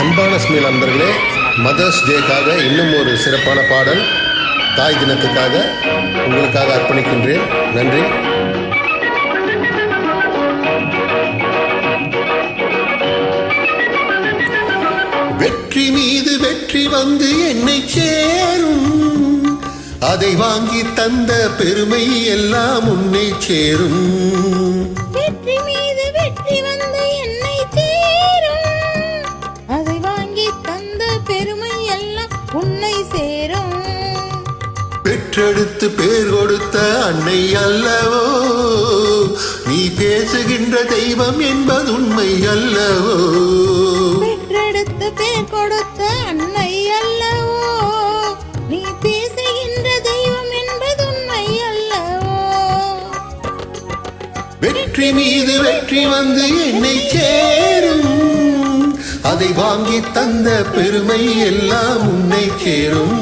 அன்பான ஸ்மில் நண்பர்களே, மதர்ஸ் டேக்காக இன்னும் ஒரு சிறப்பான பாடல் தாய் தினத்துக்காக உங்களுக்காக அர்ப்பணிக்கின்றேன். நன்றி. வெற்றி மீது வெற்றி வந்து என்னை சேரும், அதை வாங்கி தந்த பெருமை எல்லாம் உன்னை சேரும். வெற்றி மீது வெற்றி வந்து என்னை சேரும், அதை வாங்கி தந்த பெருமை எல்லாம் உன்னை சேரும். பெற்றெடுத்து பேர் கொடுத்த அன்னை அல்லவோ, நீ பேசுகின்ற தெய்வம் என்பது உண்மை அல்லவோ. பெற்றெடுத்து பேர் கொடுத்த அன்னை அல்லவோ, நீ பேசுகின்ற தெய்வம் என்பது உண்மை அல்லவோ. வெற்றி மீது வெற்றி வந்து என்னை சேரும், அதை வாங்கி தந்த பெருமை எல்லாம் உன்னை சேரும்.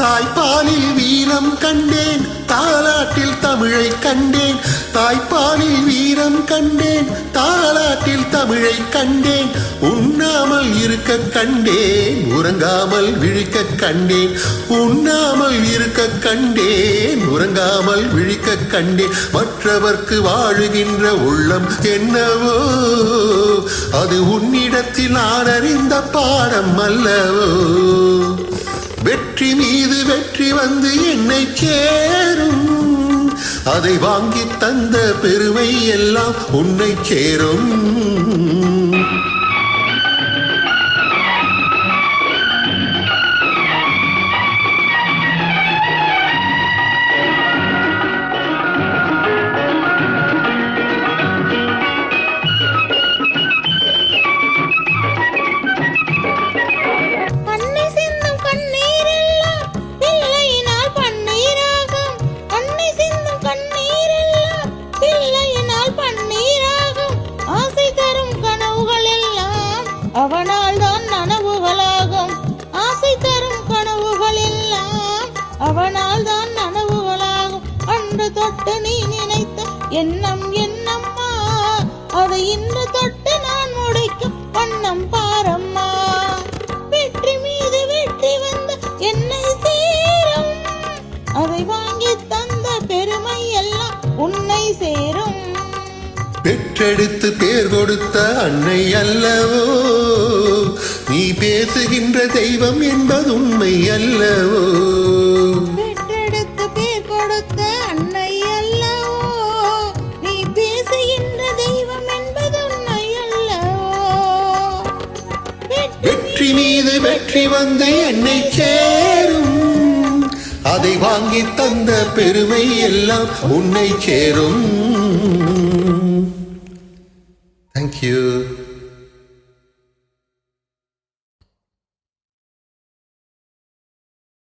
தாய்ப்பாலில் வீரம் கண்டேன், தாலாட்டில் தமிழை கண்டேன். தாய்ப்பாலில் வீரம் கண்டேன், தாலாட்டில் தமிழை கண்டேன். உண்ணாமல் இருக்க கண்டேன், உறங்காமல் விழிக்க கண்டேன். உண்ணாமல் இருக்க கண்டேன், உறங்காமல் விழிக்க கண்டேன். மற்றவர்க்கு வாழுகின்ற உள்ளம் என்னவோ, அது உன்னிடத்தில் நான் அறிந்த பாடம் அல்லவோ. வெற்றி மீது வெற்றி வந்து என்னை சேரும், அதை வாங்கி தந்த பெருமை எல்லாம் உன்னை சேரும். அவனால் தான் நனவுகளாகும், ஆசை தரும் கனவுகள் எல்லாம் அவனால் தான் நனவுகளாகும். அன்று தொட்டு நீ நினைத்த எண்ணம் என்னம்மா, அதை இன்று தொட்டு நான் முடிக்கும் வண்ணம் பாரம்மா. வெற்றி மீது வெற்றி வந்து என்னை சேரும், அதை வாங்கி தந்த பெருமை எல்லாம் உன்னை சேரும். பெற்றெடுத்து பேர் கொடுத்த அன்னை அல்லவோ, நீ பேசுகின்ற தெய்வம் என்பது உண்மை அல்லவோ. பெற்றெடுத்து பேர் கொடுத்த அன்னை அல்லவோ, நீ பேசுகின்ற தெய்வம் என்பது உண்மை அல்லவோ. வெற்றி மீது வெற்றி வந்து என்னை சேரும், அதை வாங்கி தந்த பெருமை எல்லாம் உன்னை சேரும். Thank you.